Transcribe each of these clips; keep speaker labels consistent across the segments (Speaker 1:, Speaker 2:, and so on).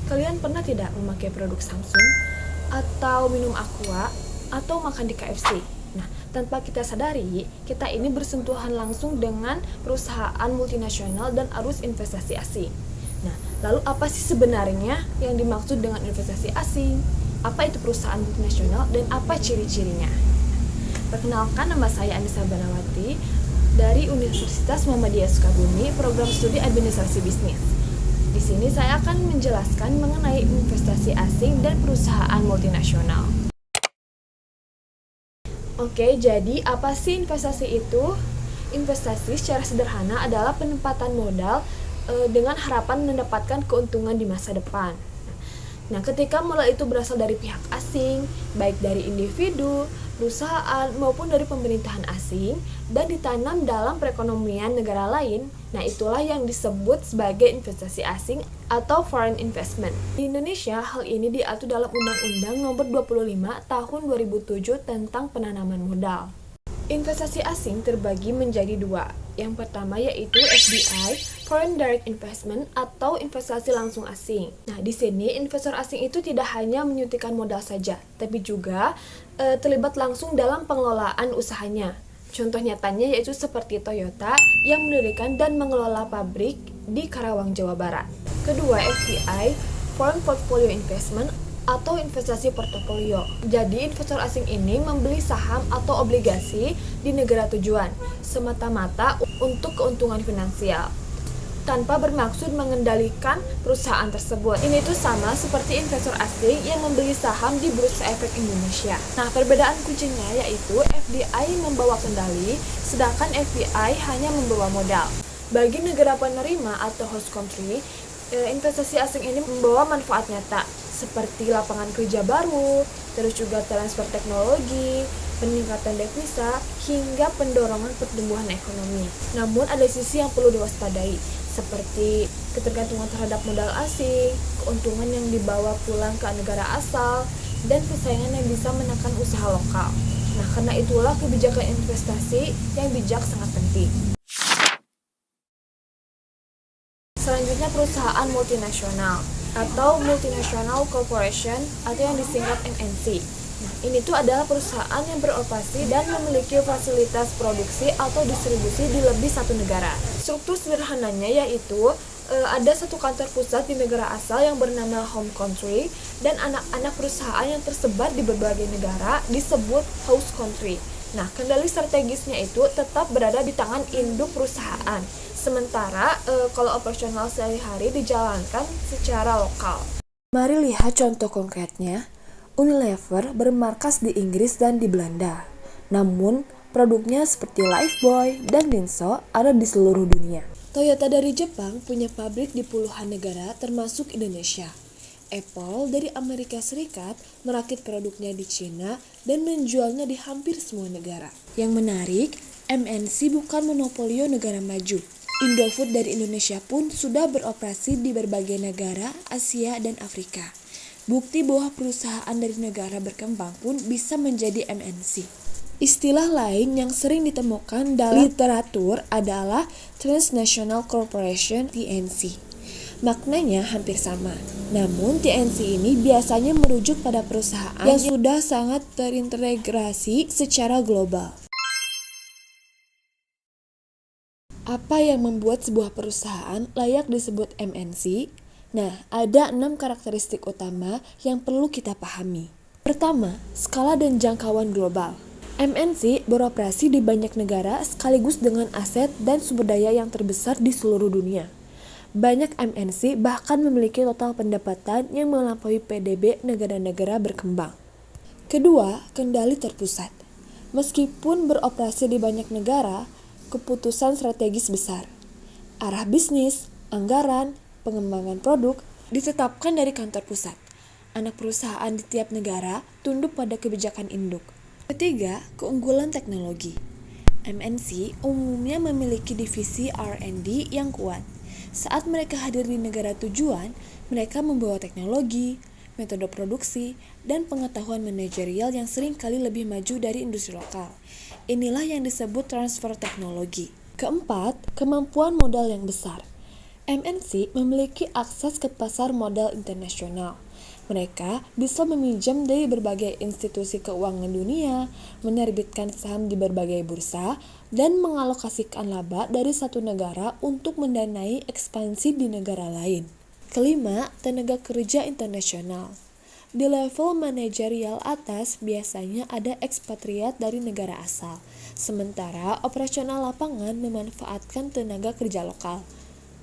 Speaker 1: Kalian pernah tidak memakai produk Samsung? Atau minum Aqua? Atau makan di KFC? Nah, tanpa kita sadari, kita ini bersentuhan langsung dengan perusahaan multinasional dan arus investasi asing. Nah, lalu apa sih sebenarnya yang dimaksud dengan investasi asing? Apa itu perusahaan multinasional dan apa ciri-cirinya? Perkenalkan, nama saya Anissa Banawati dari Universitas Muhammadiyah Sukabumi, program studi administrasi bisnis. Di sini saya akan menjelaskan mengenai investasi asing dan perusahaan multinasional. Oke, jadi apa sih investasi itu? Investasi secara sederhana adalah penempatan modal dengan harapan mendapatkan keuntungan di masa depan. Nah, ketika modal itu berasal dari pihak asing, baik dari individu, perusahaan, maupun dari pemerintahan asing, dan ditanam dalam perekonomian negara lain, nah itulah yang disebut sebagai investasi asing atau foreign investment. Di Indonesia, hal ini diatur dalam Undang-Undang Nomor 25 Tahun 2007 tentang penanaman modal. Investasi asing terbagi menjadi dua. Yang pertama yaitu FDI, Foreign Direct Investment, atau investasi langsung asing. Nah, di sini investor asing itu tidak hanya menyuntikkan modal saja, tapi juga terlibat langsung dalam pengelolaan usahanya. Contoh nyatanya yaitu seperti Toyota yang mendirikan dan mengelola pabrik di Karawang, Jawa Barat. Kedua, FPI, Foreign Portfolio Investment, atau investasi portofolio. Jadi investor asing ini membeli saham atau obligasi di negara tujuan semata-mata untuk keuntungan finansial tanpa bermaksud mengendalikan perusahaan tersebut. Ini tuh sama seperti investor asing yang membeli saham di Bursa Efek Indonesia. Nah, perbedaan kuncinya yaitu FDI membawa kendali, sedangkan FPI hanya membawa modal. Bagi negara penerima atau host country, investasi asing ini membawa manfaat nyata seperti lapangan kerja baru, terus juga transfer teknologi, peningkatan devisa, hingga pendorongan pertumbuhan ekonomi. Namun ada sisi yang perlu diwaspadai, seperti ketergantungan terhadap modal asing, keuntungan yang dibawa pulang ke negara asal, dan persaingan yang bisa menekan usaha lokal. Nah, karena itulah kebijakan investasi yang bijak sangat penting. Selanjutnya perusahaan multinasional atau multinational corporation atau yang disingkat MNC. Nah, ini tuh adalah perusahaan yang beroperasi dan memiliki fasilitas produksi atau distribusi di lebih satu negara. Struktur sederhananya yaitu ada satu kantor pusat di negara asal yang bernama home country dan anak-anak perusahaan yang tersebar di berbagai negara disebut host country. Nah, kendali strategisnya itu tetap berada di tangan induk perusahaan. Sementara kalau operasional sehari-hari dijalankan secara lokal. Mari lihat contoh konkretnya. Unilever bermarkas di Inggris dan di Belanda. Namun, produknya seperti Lifebuoy dan Dinso ada di seluruh dunia. Toyota dari Jepang punya pabrik di puluhan negara termasuk Indonesia. Apple dari Amerika Serikat merakit produknya di Cina dan menjualnya di hampir semua negara. Yang menarik, MNC bukan monopolio negara maju. Indofood dari Indonesia pun sudah beroperasi di berbagai negara Asia dan Afrika. Bukti bahwa perusahaan dari negara berkembang pun bisa menjadi MNC. Istilah lain yang sering ditemukan dalam literatur adalah Transnational Corporation (TNC). Maknanya hampir sama. Namun TNC ini biasanya merujuk pada perusahaan yang sudah sangat terintegrasi secara global. Apa yang membuat sebuah perusahaan layak disebut MNC? Nah, ada 6 karakteristik utama yang perlu kita pahami. Pertama, skala dan jangkauan global. MNC beroperasi di banyak negara sekaligus dengan aset dan sumber daya yang terbesar di seluruh dunia. Banyak MNC bahkan memiliki total pendapatan yang melampaui PDB negara-negara berkembang. Kedua, kendali terpusat. Meskipun beroperasi di banyak negara, keputusan strategis besar, arah bisnis, anggaran, pengembangan produk ditetapkan dari kantor pusat. Anak perusahaan di tiap negara tunduk pada kebijakan induk. Ketiga, keunggulan teknologi. MNC umumnya memiliki divisi R&D yang kuat. Saat mereka hadir di negara tujuan, mereka membawa teknologi, metode produksi, dan pengetahuan manajerial yang sering kali lebih maju dari industri lokal. Inilah yang disebut transfer teknologi. Keempat, kemampuan modal yang besar. MNC memiliki akses ke pasar modal internasional. Mereka bisa meminjam dari berbagai institusi keuangan dunia, menerbitkan saham di berbagai bursa, dan mengalokasikan laba dari satu negara untuk mendanai ekspansi di negara lain. Kelima, tenaga kerja internasional. Di level manajerial atas biasanya ada ekspatriat dari negara asal, sementara operasional lapangan memanfaatkan tenaga kerja lokal.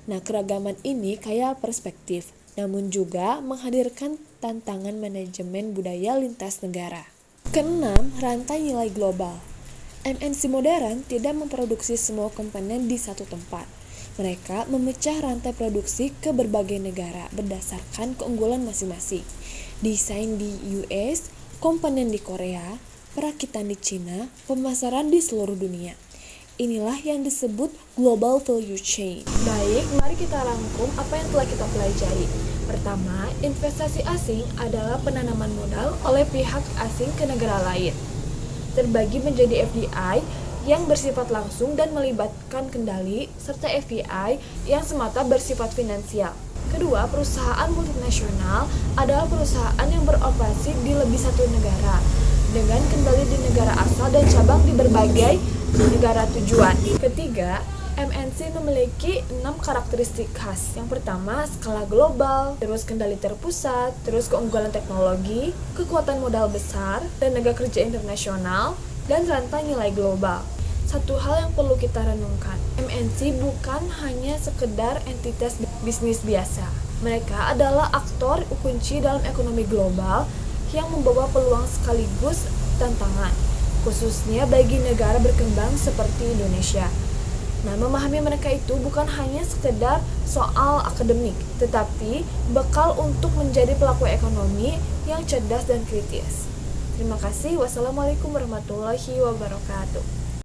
Speaker 1: Nah, keragaman ini kaya perspektif, namun juga menghadirkan tantangan manajemen budaya lintas negara. Keenam, rantai nilai global. MNC modern tidak memproduksi semua komponen di satu tempat. Mereka memecah rantai produksi ke berbagai negara berdasarkan keunggulan masing-masing. Desain di US, komponen di Korea, perakitan di Cina, pemasaran di seluruh dunia. Inilah yang disebut global value chain. Baik, mari kita rangkum apa yang telah kita pelajari. Pertama, investasi asing adalah penanaman modal oleh pihak asing ke negara lain. Terbagi menjadi FDI yang bersifat langsung dan melibatkan kendali, serta FPI yang semata bersifat finansial. Kedua, perusahaan multinasional adalah perusahaan yang beroperasi di lebih satu negara, dengan kendali di negara asal dan cabang di berbagai negara tujuan. Ketiga, MNC memiliki 6 karakteristik khas. Yang pertama, skala global, terus kendali terpusat, terus keunggulan teknologi, kekuatan modal besar, tenaga kerja internasional, dan rantai nilai global. Satu hal yang perlu kita renungkan, MNC bukan hanya sekedar entitas bisnis biasa. Mereka adalah aktor kunci dalam ekonomi global yang membawa peluang sekaligus tantangan, khususnya bagi negara berkembang seperti Indonesia. Nah, memahami mereka itu bukan hanya sekedar soal akademik, tetapi bekal untuk menjadi pelaku ekonomi yang cerdas dan kritis. Terima kasih. Wassalamualaikum warahmatullahi wabarakatuh.